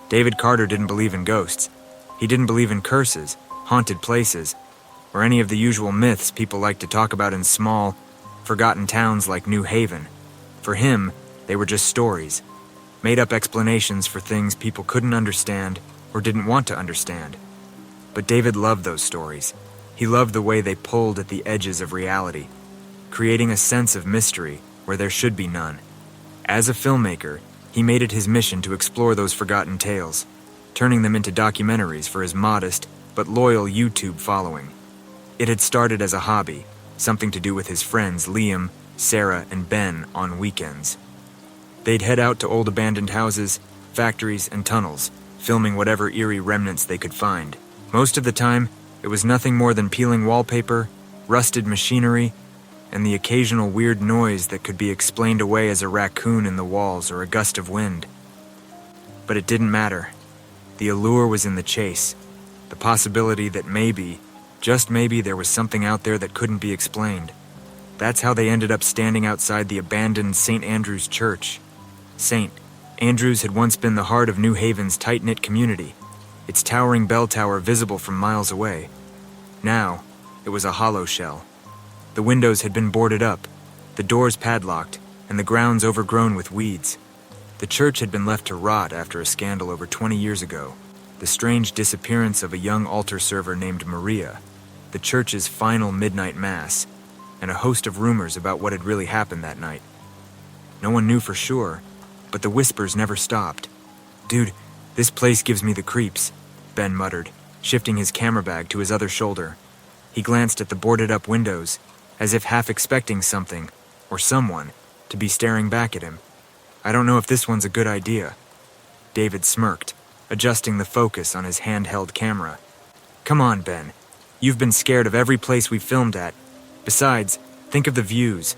David Carter didn't believe in ghosts. He didn't believe in curses, haunted places, or any of the usual myths people like to talk about in small, forgotten towns like New Haven. For him, they were just stories, made-up explanations for things people couldn't understand or didn't want to understand. But David loved those stories. He loved the way they pulled at the edges of reality, creating a sense of mystery where there should be none. As a filmmaker, he made it his mission to explore those forgotten tales, turning them into documentaries for his modest but loyal YouTube following. It had started as a hobby, something to do with his friends Liam, Sarah, and Ben on weekends. They'd head out to old abandoned houses, factories, and tunnels, filming whatever eerie remnants they could find. Most of the time, it was nothing more than peeling wallpaper, rusted machinery, and the occasional weird noise that could be explained away as a raccoon in the walls or a gust of wind. But it didn't matter. The allure was in the chase, the possibility that maybe, just maybe, there was something out there that couldn't be explained. That's how they ended up standing outside the abandoned St. Andrew's Church. St. Andrew's had once been the heart of New Haven's tight-knit community, its towering bell tower visible from miles away. Now, it was a hollow shell. The windows had been boarded up, the doors padlocked, and the grounds overgrown with weeds. The church had been left to rot after a scandal over 20 years ago, the strange disappearance of a young altar server named Maria, the church's final midnight mass, and a host of rumors about what had really happened that night. No one knew for sure, but the whispers never stopped. "Dude, this place gives me the creeps," Ben muttered, shifting his camera bag to his other shoulder. He glanced at the boarded-up windows, as if half expecting something, or someone, to be staring back at him. "I don't know if this one's a good idea." David smirked, adjusting the focus on his handheld camera. "Come on, Ben. You've been scared of every place we've filmed at. Besides, think of the views.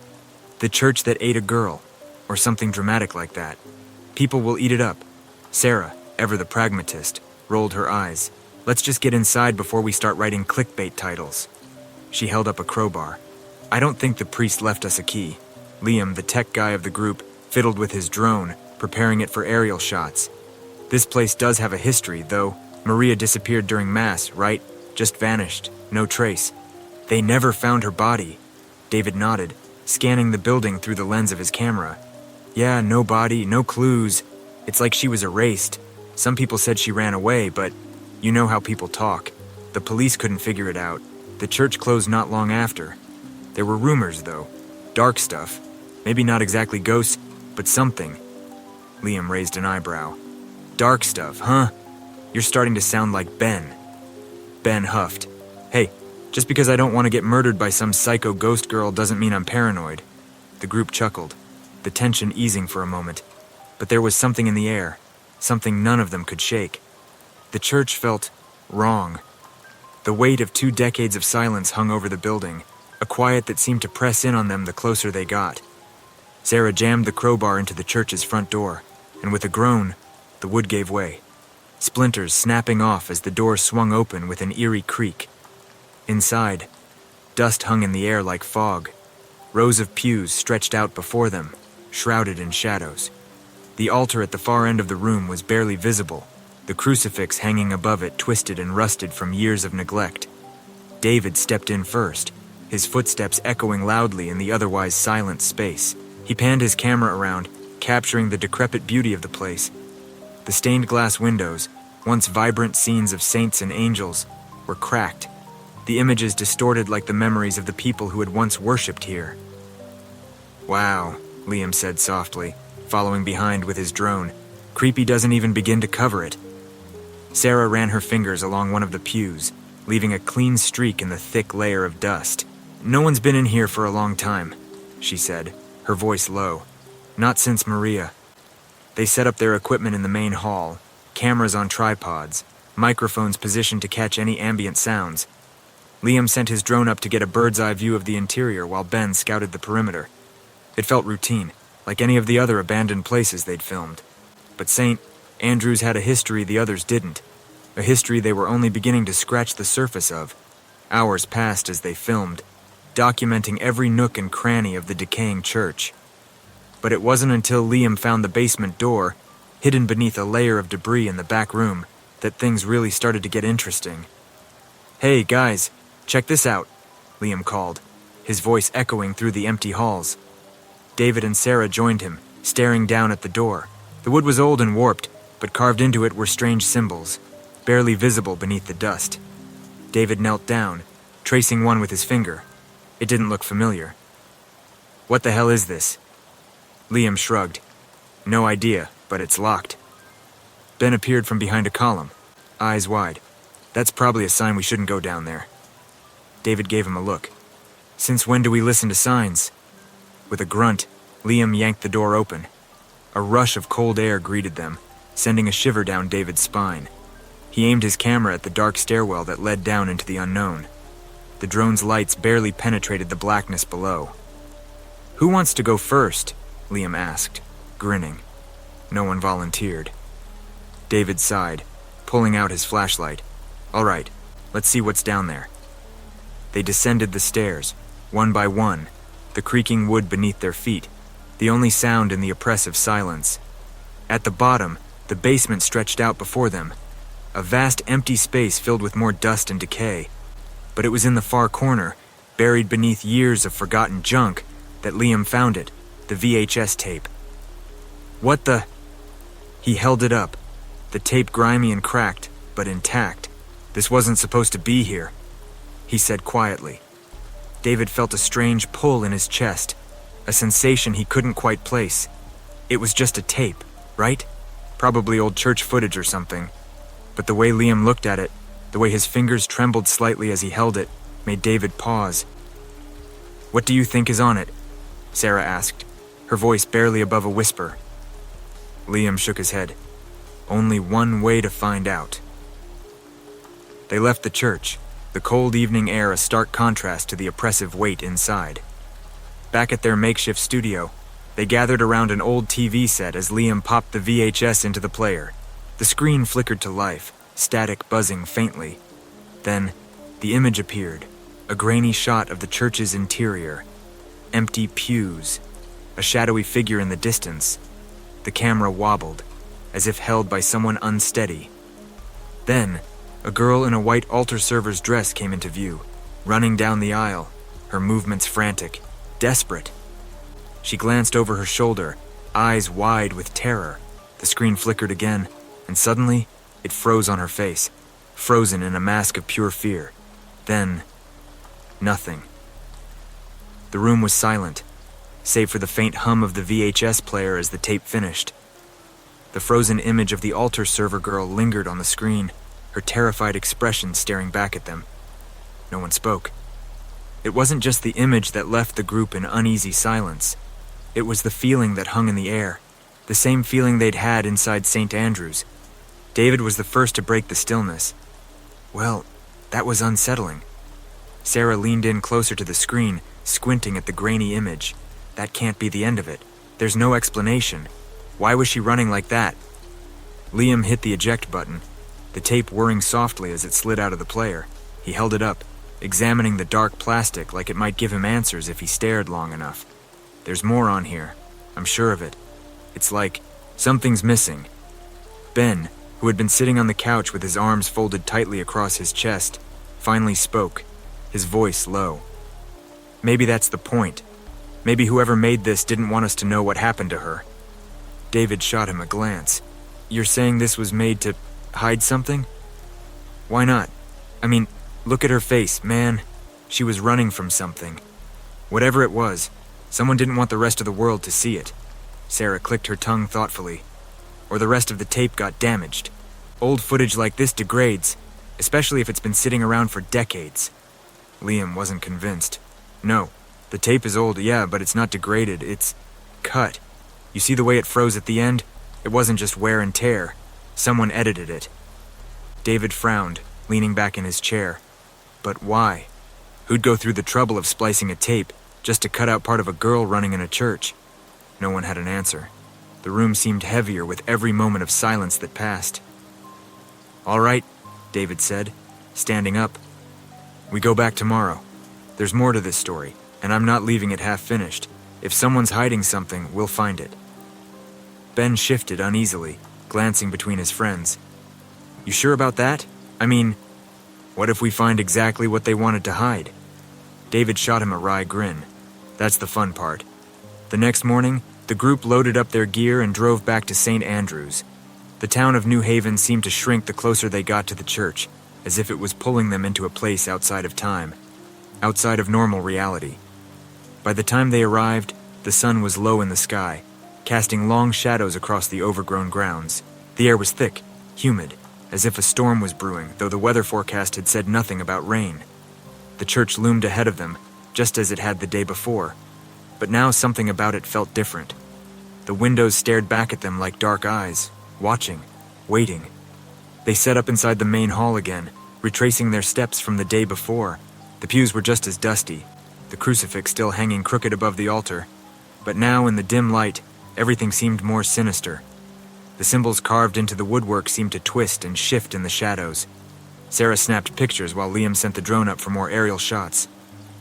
The church that ate a girl, or something dramatic like that. People will eat it up." Sarah, ever the pragmatist, rolled her eyes. "Let's just get inside before we start writing clickbait titles." She held up a crowbar. "I don't think the priest left us a key." Liam, the tech guy of the group, fiddled with his drone, preparing it for aerial shots. "This place does have a history, though. Maria disappeared during Mass, right? Just vanished. No trace. They never found her body." David nodded, scanning the building through the lens of his camera. "Yeah, no body, no clues. It's like she was erased. Some people said she ran away, but you know how people talk. The police couldn't figure it out. The church closed not long after. There were rumors, though. Dark stuff. Maybe not exactly ghosts, but something." Liam raised an eyebrow. "Dark stuff, huh? You're starting to sound like Ben." Ben huffed. "Hey, just because I don't want to get murdered by some psycho ghost girl doesn't mean I'm paranoid." The group chuckled, the tension easing for a moment. But there was something in the air, something none of them could shake. The church felt wrong. The weight of 2 decades of silence hung over the building, a quiet that seemed to press in on them the closer they got. Sarah jammed the crowbar into the church's front door, and with a groan, the wood gave way, splinters snapping off as the door swung open with an eerie creak. Inside, dust hung in the air like fog. Rows of pews stretched out before them, shrouded in shadows. The altar at the far end of the room was barely visible, the crucifix hanging above it twisted and rusted from years of neglect. David stepped in first, his footsteps echoing loudly in the otherwise silent space. He panned his camera around, capturing the decrepit beauty of the place. The stained glass windows, once vibrant scenes of saints and angels, were cracked, the images distorted like the memories of the people who had once worshipped here. "Wow," Liam said softly, following behind with his drone. "Creepy doesn't even begin to cover it." Sarah ran her fingers along one of the pews, leaving a clean streak in the thick layer of dust. "No one's been in here for a long time," she said, her voice low. "Not since Maria." They set up their equipment in the main hall, cameras on tripods, microphones positioned to catch any ambient sounds. Liam sent his drone up to get a bird's-eye view of the interior while Ben scouted the perimeter. It felt routine, like any of the other abandoned places they'd filmed. But St. Andrew's had a history the others didn't, a history they were only beginning to scratch the surface of. Hours passed as they filmed, documenting every nook and cranny of the decaying church. But it wasn't until Liam found the basement door, hidden beneath a layer of debris in the back room, that things really started to get interesting. "Hey, guys, check this out," Liam called, his voice echoing through the empty halls. David and Sarah joined him, staring down at the door. The wood was old and warped, but carved into it were strange symbols, barely visible beneath the dust. David knelt down, tracing one with his finger. It didn't look familiar. "What the hell is this?" Liam shrugged. "No idea, but it's locked." Ben appeared from behind a column, eyes wide. "That's probably a sign we shouldn't go down there." David gave him a look. "Since when do we listen to signs?" With a grunt, Liam yanked the door open. A rush of cold air greeted them, sending a shiver down David's spine. He aimed his camera at the dark stairwell that led down into the unknown. The drone's lights barely penetrated the blackness below. "Who wants to go first?" Liam asked, grinning. No one volunteered. David sighed, pulling out his flashlight. "All right, let's see what's down there." They descended the stairs, one by one, the creaking wood beneath their feet, the only sound in the oppressive silence. At the bottom, the basement stretched out before them, a vast empty space filled with more dust and decay. But it was in the far corner, buried beneath years of forgotten junk, that Liam found it, the VHS tape. "What the—" He held it up, the tape grimy and cracked, but intact. "This wasn't supposed to be here," he said quietly. David felt a strange pull in his chest, a sensation he couldn't quite place. It was just a tape, right? Probably old church footage or something. But the way Liam looked at it, the way his fingers trembled slightly as he held it, made David pause. "What do you think is on it?" Sarah asked, her voice barely above a whisper. Liam shook his head. "Only one way to find out." They left the church, the cold evening air a stark contrast to the oppressive weight inside. Back at their makeshift studio, they gathered around an old TV set as Liam popped the VHS into the player. The screen flickered to life, static buzzing faintly. Then, the image appeared, a grainy shot of the church's interior. Empty pews, a shadowy figure in the distance. The camera wobbled, as if held by someone unsteady. Then, a girl in a white altar server's dress came into view, running down the aisle, her movements frantic, desperate. She glanced over her shoulder, eyes wide with terror. The screen flickered again, and suddenly, it froze on her face, frozen in a mask of pure fear. Then, nothing. The room was silent, save for the faint hum of the VHS player as the tape finished. The frozen image of the altar server girl lingered on the screen, her terrified expression staring back at them. No one spoke. It wasn't just the image that left the group in uneasy silence. It was the feeling that hung in the air, the same feeling they'd had inside St. Andrews. David was the first to break the stillness. "Well, that was unsettling." Sarah leaned in closer to the screen, squinting at the grainy image. "That can't be the end of it. There's no explanation. Why was she running like that?" Liam hit the eject button, the tape whirring softly as it slid out of the player. He held it up, examining the dark plastic like it might give him answers if he stared long enough. "There's more on here. I'm sure of it. It's like something's missing." Ben, who had been sitting on the couch with his arms folded tightly across his chest, finally spoke, his voice low. "Maybe that's the point. Maybe whoever made this didn't want us to know what happened to her." David shot him a glance. "You're saying this was made to hide something?" "Why not? I mean, look at her face, man. She was running from something. Whatever it was, someone didn't want the rest of the world to see it." Sarah clicked her tongue thoughtfully. "Or the rest of the tape got damaged. Old footage like this degrades, especially if it's been sitting around for decades." Liam wasn't convinced. "No, the tape is old, yeah, but it's not degraded, it's cut. You see the way it froze at the end? It wasn't just wear and tear. Someone edited it." David frowned, leaning back in his chair. But why? Who'd go through the trouble of splicing a tape just to cut out part of a girl running in a church? No one had an answer. The room seemed heavier with every moment of silence that passed. "All right," David said, standing up. "We go back tomorrow. There's more to this story, and I'm not leaving it half finished. If someone's hiding something, we'll find it." Ben shifted uneasily, glancing between his friends. "You sure about that? I mean, what if we find exactly what they wanted to hide?" David shot him a wry grin. That's the fun part. The next morning, the group loaded up their gear and drove back to St. Andrews. The town of New Haven seemed to shrink the closer they got to the church, as if it was pulling them into a place outside of time, outside of normal reality. By the time they arrived, the sun was low in the sky, casting long shadows across the overgrown grounds. The air was thick, humid, as if a storm was brewing, though the weather forecast had said nothing about rain. The church loomed ahead of them, just as it had the day before, but now something about it felt different. The windows stared back at them like dark eyes, watching, waiting. They set up inside the main hall again, retracing their steps from the day before. The pews were just as dusty, the crucifix still hanging crooked above the altar, but now in the dim light, everything seemed more sinister. The symbols carved into the woodwork seemed to twist and shift in the shadows. Sarah snapped pictures while Liam sent the drone up for more aerial shots.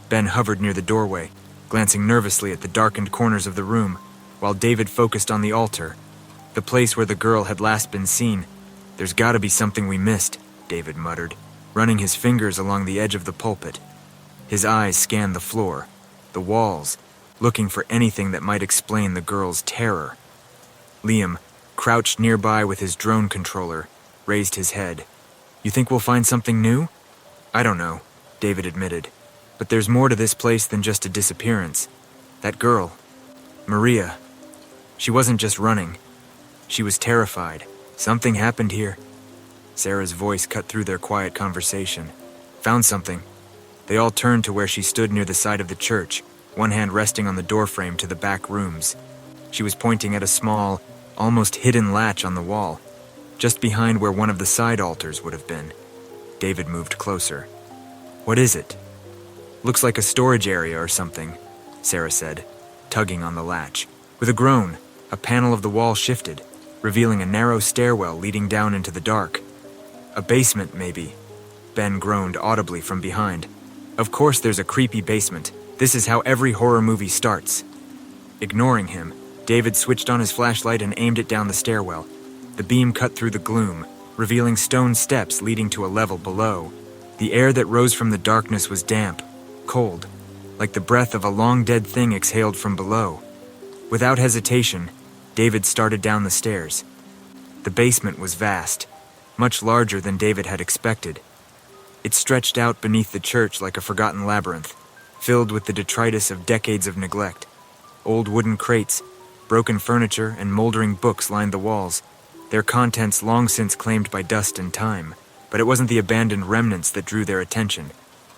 Ben hovered near the doorway, glancing nervously at the darkened corners of the room, while David focused on the altar, the place where the girl had last been seen. "There's gotta be something we missed," David muttered, running his fingers along the edge of the pulpit. His eyes scanned the floor, the walls, looking for anything that might explain the girl's terror. Liam, crouched nearby with his drone controller, raised his head. "You think we'll find something new?" "I don't know," David admitted. "But there's more to this place than just a disappearance. That girl, Maria, she wasn't just running. She was terrified. Something happened here." Sarah's voice cut through their quiet conversation. "Found something." They all turned to where she stood near the side of the church, one hand resting on the doorframe to the back rooms. She was pointing at a small, almost hidden latch on the wall, just behind where one of the side altars would have been. David moved closer. "What is it?" "Looks like a storage area or something," Sarah said, tugging on the latch. With a groan, a panel of the wall shifted, revealing a narrow stairwell leading down into the dark. "A basement, maybe," Ben groaned audibly from behind. "Of course there's a creepy basement. This is how every horror movie starts." Ignoring him, David switched on his flashlight and aimed it down the stairwell. The beam cut through the gloom, revealing stone steps leading to a level below. The air that rose from the darkness was damp, cold, like the breath of a long-dead thing exhaled from below. Without hesitation, David started down the stairs. The basement was vast, much larger than David had expected. It stretched out beneath the church like a forgotten labyrinth, filled with the detritus of decades of neglect. Old wooden crates, broken furniture, and moldering books lined the walls, their contents long since claimed by dust and time. But it wasn't the abandoned remnants that drew their attention.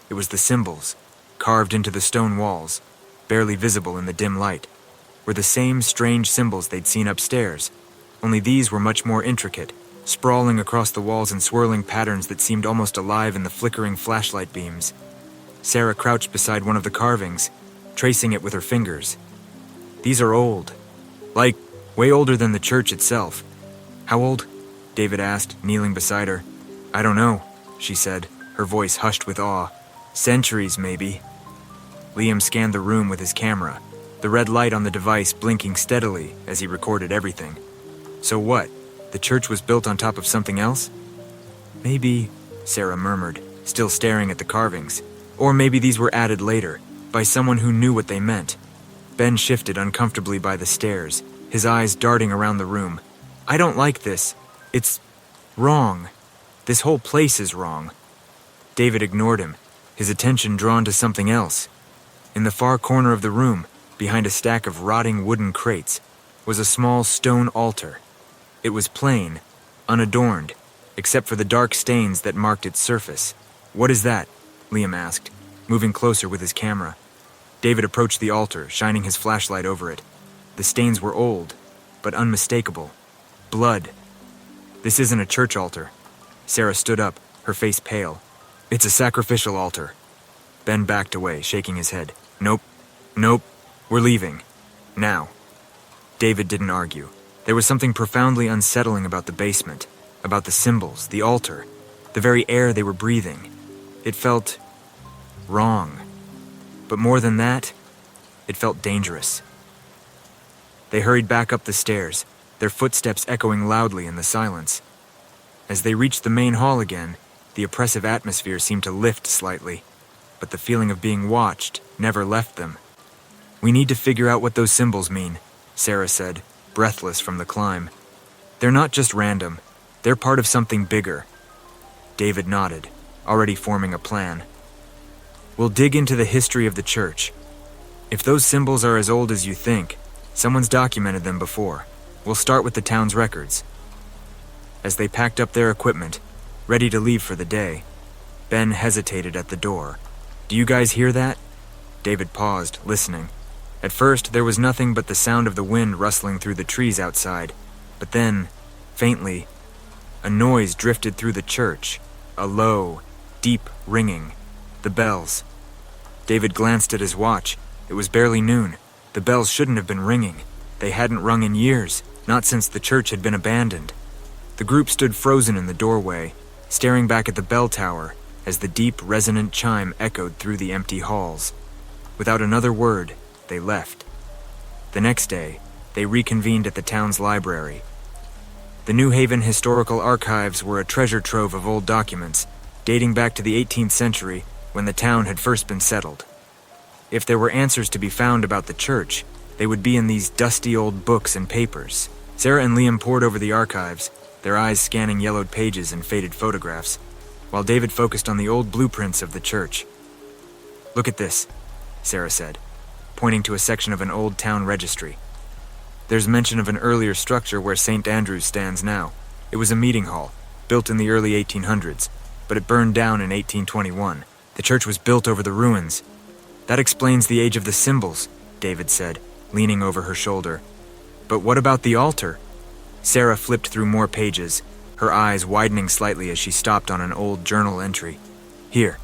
It was the symbols, carved into the stone walls, barely visible in the dim light, were the same strange symbols they'd seen upstairs, only these were much more intricate, sprawling across the walls in swirling patterns that seemed almost alive in the flickering flashlight beams. Sarah crouched beside one of the carvings, tracing it with her fingers. "These are old. Like, way older than the church itself." "How old?" David asked, kneeling beside her. "I don't know," she said, her voice hushed with awe. "Centuries, maybe." Liam scanned the room with his camera, the red light on the device blinking steadily as he recorded everything. "So what? The church was built on top of something else?" "Maybe," Sarah murmured, still staring at the carvings. "Or maybe these were added later, by someone who knew what they meant." Ben shifted uncomfortably by the stairs, his eyes darting around the room. "I don't like this. It's wrong. This whole place is wrong." David ignored him, his attention drawn to something else. In the far corner of the room, behind a stack of rotting wooden crates, was a small stone altar. It was plain, unadorned, except for the dark stains that marked its surface. "What is that?" Liam asked, moving closer with his camera. David approached the altar, shining his flashlight over it. The stains were old, but unmistakable. Blood. "This isn't a church altar." Sarah stood up, her face pale. "It's a sacrificial altar." Ben backed away, shaking his head. Nope. We're leaving. Now." David didn't argue. There was something profoundly unsettling about the basement, about the symbols, the altar, the very air they were breathing. It felt wrong. But more than that, it felt dangerous. They hurried back up the stairs, their footsteps echoing loudly in the silence. As they reached the main hall again, the oppressive atmosphere seemed to lift slightly, but the feeling of being watched never left them. "We need to figure out what those symbols mean," Sarah said, breathless from the climb. "They're not just random. They're part of something bigger." David nodded, already forming a plan. "We'll dig into the history of the church. If those symbols are as old as you think, someone's documented them before. We'll start with the town's records." As they packed up their equipment, ready to leave for the day, Ben hesitated at the door. "Do you guys hear that?" David paused, listening. At first, there was nothing but the sound of the wind rustling through the trees outside, but then, faintly, a noise drifted through the church, a low, deep ringing. The bells. David glanced at his watch. It was barely noon. The bells shouldn't have been ringing. They hadn't rung in years, not since the church had been abandoned. The group stood frozen in the doorway, staring back at the bell tower as the deep, resonant chime echoed through the empty halls. Without another word, they left. The next day, they reconvened at the town's library. The New Haven Historical Archives were a treasure trove of old documents, dating back to the 18th century when the town had first been settled. If there were answers to be found about the church, they would be in these dusty old books and papers. Sarah and Liam pored over the archives, their eyes scanning yellowed pages and faded photographs, while David focused on the old blueprints of the church. "Look at this," Sarah said, pointing to a section of an old town registry. "There's mention of an earlier structure where St. Andrew's stands now. It was a meeting hall, built in the early 1800s, but it burned down in 1821. The church was built over the ruins. That explains the age of the symbols," David said, leaning over her shoulder. "But what about the altar?" Sarah flipped through more pages, her eyes widening slightly as she stopped on an old journal entry. "Here.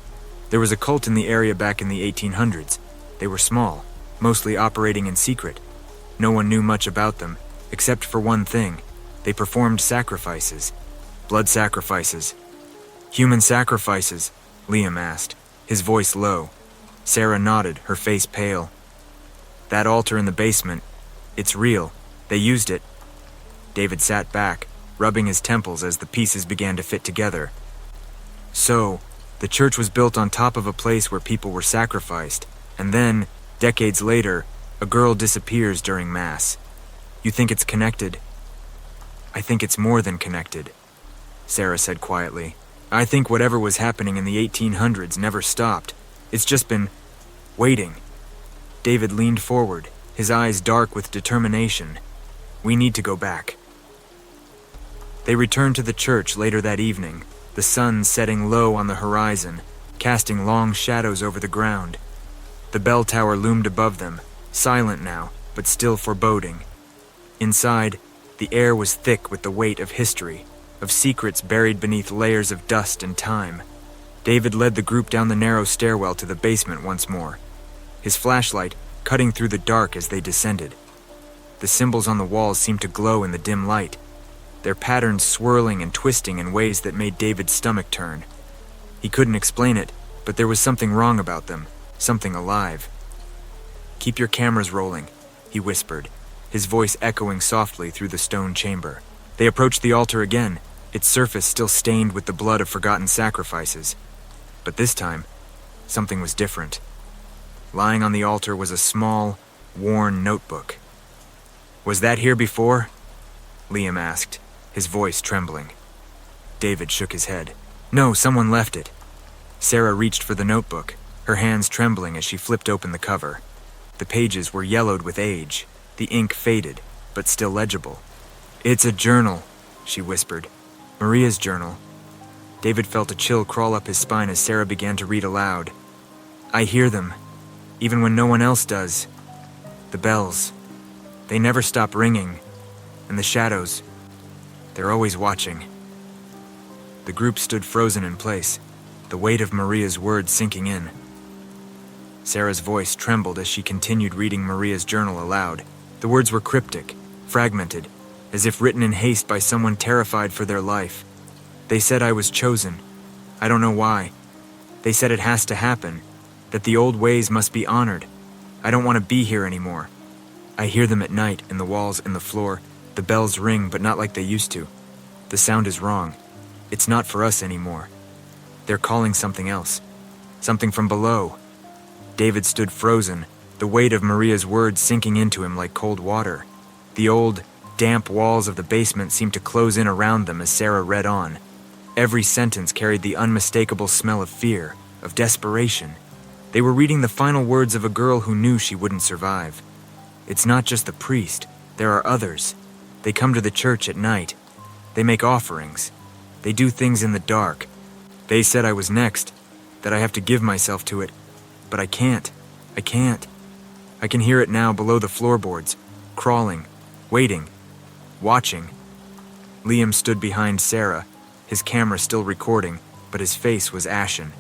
There was a cult in the area back in the 1800s. They were small, mostly operating in secret. No one knew much about them, except for one thing. They performed sacrifices. Blood sacrifices." "Human sacrifices?" Liam asked, his voice low. Sarah nodded, her face pale. "That altar in the basement, it's real. They used it." David sat back, rubbing his temples as the pieces began to fit together. "So, the church was built on top of a place where people were sacrificed, and then, decades later, a girl disappears during Mass. You think it's connected?" "I think it's more than connected," Sarah said quietly. "I think whatever was happening in the 1800s never stopped. It's just been waiting." David leaned forward, his eyes dark with determination. "We need to go back." They returned to the church later that evening, the sun setting low on the horizon, casting long shadows over the ground. The bell tower loomed above them, silent now, but still foreboding. Inside, the air was thick with the weight of history, of secrets buried beneath layers of dust and time. David led the group down the narrow stairwell to the basement once more, his flashlight cutting through the dark as they descended. The symbols on the walls seemed to glow in the dim light, their patterns swirling and twisting in ways that made David's stomach turn. He couldn't explain it, but there was something wrong about them, something alive. "Keep your cameras rolling," he whispered, his voice echoing softly through the stone chamber. They approached the altar again, its surface still stained with the blood of forgotten sacrifices. But this time, something was different. Lying on the altar was a small, worn notebook. "Was that here before?" Liam asked, his voice trembling. David shook his head. "No, someone left it." Sarah reached for the notebook, her hands trembling as she flipped open the cover. The pages were yellowed with age, the ink faded, but still legible. "It's a journal," she whispered. "Maria's journal." David felt a chill crawl up his spine as Sarah began to read aloud. "I hear them, even when no one else does. The bells. They never stop ringing. And the shadows. They're always watching." The group stood frozen in place, the weight of Maria's words sinking in. Sarah's voice trembled as she continued reading Maria's journal aloud. The words were cryptic, fragmented, as if written in haste by someone terrified for their life. "They said I was chosen. I don't know why. They said it has to happen, that the old ways must be honored. I don't want to be here anymore. I hear them at night, in the walls and the floor. The bells ring, but not like they used to. The sound is wrong. It's not for us anymore. They're calling something else. Something from below. David stood frozen, the weight of Maria's words sinking into him like cold water. The old, damp walls of the basement seemed to close in around them as Sarah read on. Every sentence carried the unmistakable smell of fear, of desperation. They were reading the final words of a girl who knew she wouldn't survive. It's not just the priest. There are others. They come to the church at night. They make offerings. They do things in the dark. They said I was next, that I have to give myself to it. But I can't. I can't. I can hear it now below the floorboards, crawling, waiting, watching. Liam stood behind Sarah, his camera still recording, but his face was ashen.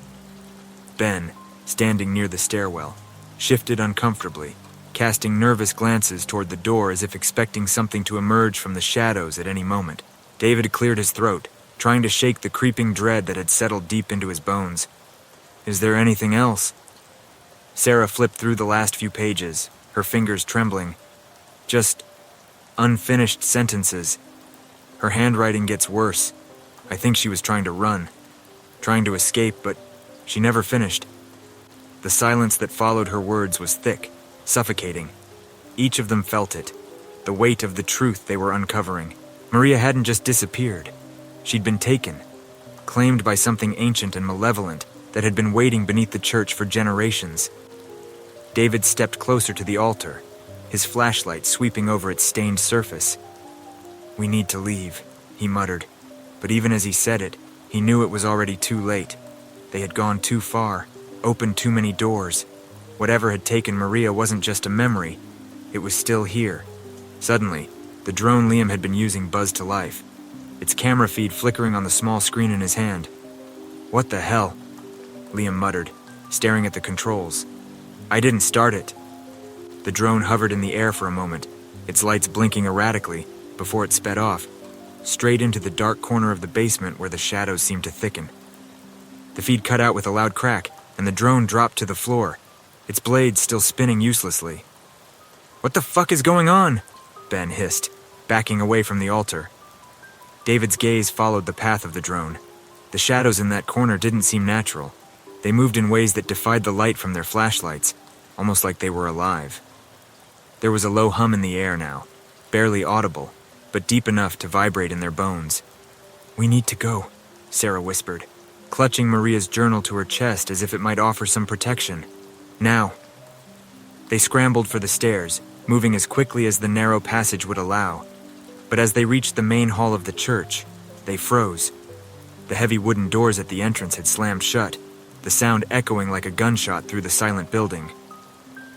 Ben, standing near the stairwell, shifted uncomfortably, casting nervous glances toward the door as if expecting something to emerge from the shadows at any moment. David cleared his throat, trying to shake the creeping dread that had settled deep into his bones. Is there anything else? Sarah flipped through the last few pages, her fingers trembling. Just unfinished sentences. Her handwriting gets worse. I think she was trying to run, trying to escape, but she never finished. The silence that followed her words was thick, suffocating. Each of them felt it, the weight of the truth they were uncovering. Maria hadn't just disappeared. She'd been taken, claimed by something ancient and malevolent that had been waiting beneath the church for generations. David stepped closer to the altar, his flashlight sweeping over its stained surface. We need to leave, he muttered, but even as he said it, he knew it was already too late. They had gone too far, opened too many doors. Whatever had taken Maria wasn't just a memory, it was still here. Suddenly, the drone Liam had been using buzzed to life, its camera feed flickering on the small screen in his hand. What the hell? Liam muttered, staring at the controls. I didn't start it. The drone hovered in the air for a moment, its lights blinking erratically, before it sped off, straight into the dark corner of the basement where the shadows seemed to thicken. The feed cut out with a loud crack, and the drone dropped to the floor, its blades still spinning uselessly. What the fuck is going on? Ben hissed, backing away from the altar. David's gaze followed the path of the drone. The shadows in that corner didn't seem natural. They moved in ways that defied the light from their flashlights, almost like they were alive. There was a low hum in the air now, barely audible, but deep enough to vibrate in their bones. We need to go, Sarah whispered, clutching Maria's journal to her chest as if it might offer some protection. Now. They scrambled for the stairs, moving as quickly as the narrow passage would allow. But as they reached the main hall of the church, they froze. The heavy wooden doors at the entrance had slammed shut, the sound echoing like a gunshot through the silent building.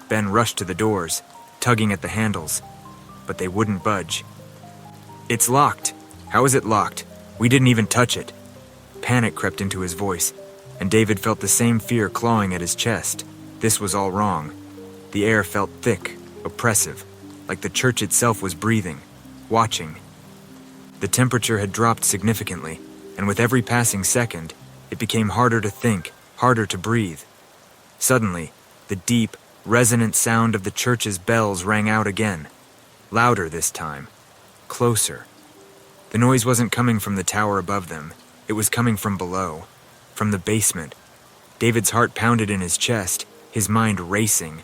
Ben rushed to the doors, tugging at the handles, but they wouldn't budge. It's locked. How is it locked? We didn't even touch it. Panic crept into his voice, and David felt the same fear clawing at his chest. This was all wrong. The air felt thick, oppressive, like the church itself was breathing, watching. The temperature had dropped significantly, and with every passing second, it became harder to think, harder to breathe. Suddenly, the deep, resonant sound of the church's bells rang out again, louder this time, closer. The noise wasn't coming from the tower above them, it was coming from below, from the basement. David's heart pounded in his chest, his mind racing.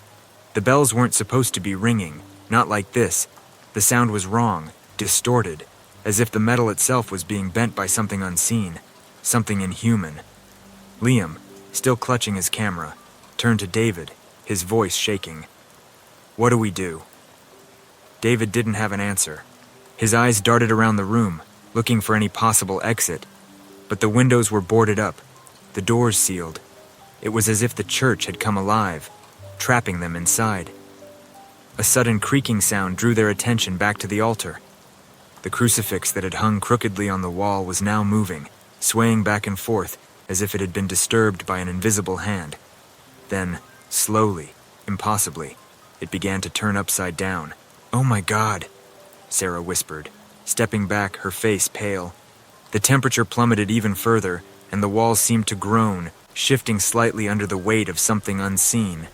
The bells weren't supposed to be ringing, not like this. The sound was wrong, distorted, as if the metal itself was being bent by something unseen, something inhuman. Liam, still clutching his camera, turned to David, his voice shaking. What do we do? David didn't have an answer. His eyes darted around the room, looking for any possible exit, but the windows were boarded up, the doors sealed. It was as if the church had come alive, trapping them inside. A sudden creaking sound drew their attention back to the altar. The crucifix that had hung crookedly on the wall was now moving, swaying back and forth as if it had been disturbed by an invisible hand. Then, slowly, impossibly, it began to turn upside down. Oh my God, Sarah whispered, stepping back, her face pale. The temperature plummeted even further, and the walls seemed to groan, shifting slightly under the weight of something unseen.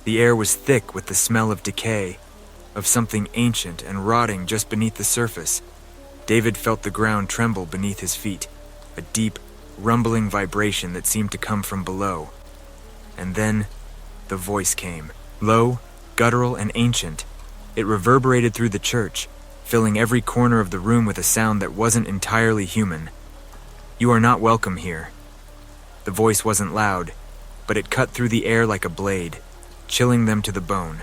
The air was thick with the smell of decay. of something ancient and rotting just beneath the surface. David felt the ground tremble beneath his feet, a deep, rumbling vibration that seemed to come from below. And then, the voice came, low, guttural, and ancient. It reverberated through the church, filling every corner of the room with a sound that wasn't entirely human. "You are not welcome here." The voice wasn't loud, but it cut through the air like a blade, chilling them to the bone.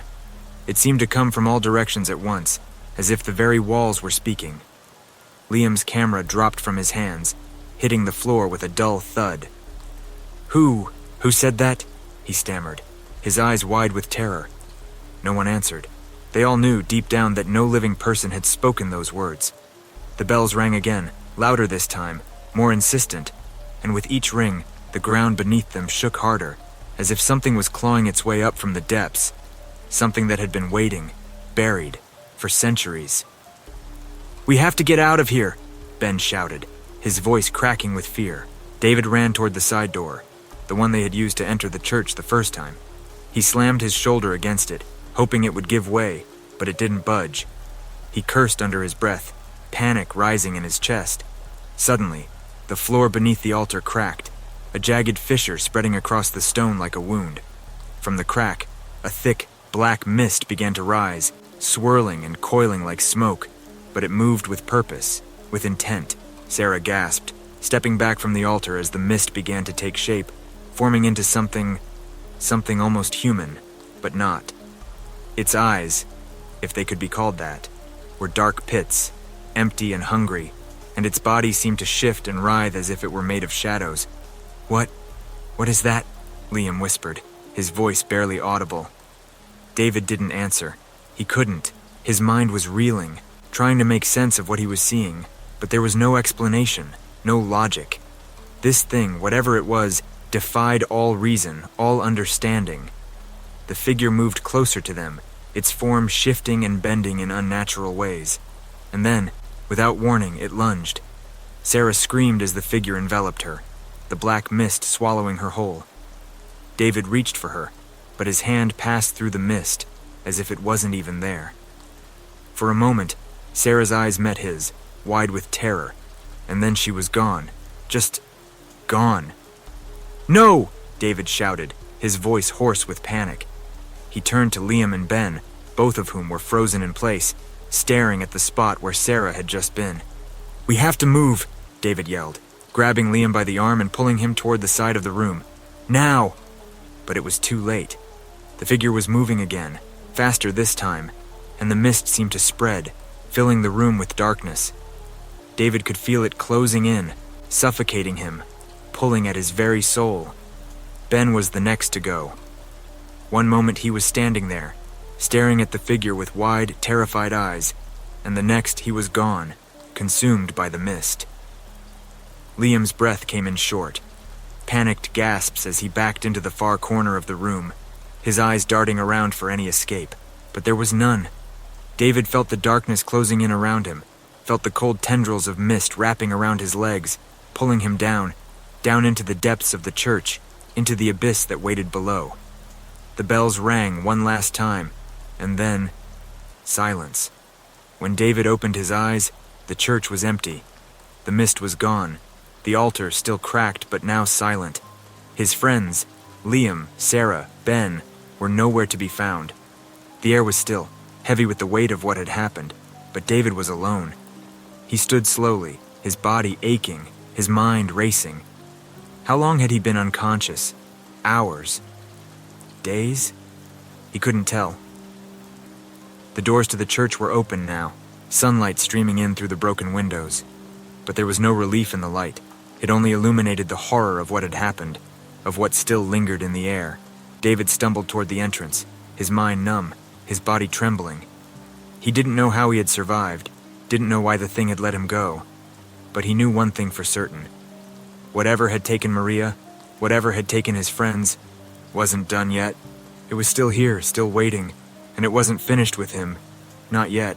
It seemed to come from all directions at once, as if the very walls were speaking. Liam's camera dropped from his hands, hitting the floor with a dull thud. Who said that?" he stammered, his eyes wide with terror. No one answered. They all knew deep down that no living person had spoken those words. The bells rang again, louder this time, more insistent, and with each ring, the ground beneath them shook harder, as if something was clawing its way up from the depths, something that had been waiting, buried, for centuries. "We have to get out of here," Ben shouted, his voice cracking with fear. David ran toward the side door, the one they had used to enter the church the first time. He slammed his shoulder against it, hoping it would give way, but it didn't budge. He cursed under his breath, panic rising in his chest. Suddenly, the floor beneath the altar cracked, a jagged fissure spreading across the stone like a wound. From the crack, a thick, black mist began to rise, swirling and coiling like smoke, but it moved with purpose, with intent. Sarah gasped, stepping back from the altar as the mist began to take shape, forming into something almost human, but not. Its eyes, if they could be called that, were dark pits, empty and hungry, and its body seemed to shift and writhe as if it were made of shadows. What is that?" Liam whispered, his voice barely audible. David didn't answer. He couldn't. His mind was reeling, trying to make sense of what he was seeing, but there was no explanation, no logic. This thing, whatever it was, defied all reason, all understanding. The figure moved closer to them, its form shifting and bending in unnatural ways. And then, without warning, it lunged. Sarah screamed as the figure enveloped her, the black mist swallowing her whole. David reached for her, but his hand passed through the mist, as if it wasn't even there. For a moment, Sarah's eyes met his, wide with terror, and then she was gone. Just gone. "No!" David shouted, his voice hoarse with panic. He turned to Liam and Ben, both of whom were frozen in place, staring at the spot where Sarah had just been. "We have to move," David yelled, grabbing Liam by the arm and pulling him toward the side of the room. "Now!" But it was too late. The figure was moving again, faster this time, and the mist seemed to spread, filling the room with darkness. David could feel it closing in, suffocating him, pulling at his very soul. Ben was the next to go. One moment he was standing there, staring at the figure with wide, terrified eyes, and the next he was gone, consumed by the mist. Liam's breath came in short, panicked gasps as he backed into the far corner of the room, his eyes darting around for any escape, but there was none. David felt the darkness closing in around him, felt the cold tendrils of mist wrapping around his legs, pulling him down into the depths of the church, into the abyss that waited below. The bells rang one last time, and then silence. When David opened his eyes, the church was empty. The mist was gone, the altar still cracked but now silent. His friends, Liam, Sarah, Ben, were nowhere to be found. The air was still, heavy with the weight of what had happened, but David was alone. He stood slowly, his body aching, his mind racing. How long had he been unconscious? Hours? Days? He couldn't tell. The doors to the church were open now, sunlight streaming in through the broken windows. But there was no relief in the light. It only illuminated the horror of what had happened, of what still lingered in the air. David stumbled toward the entrance, his mind numb, his body trembling. He didn't know how he had survived, didn't know why the thing had let him go. But he knew one thing for certain. Whatever had taken Maria, whatever had taken his friends, wasn't done yet. It was still here, still waiting, and it wasn't finished with him. Not yet.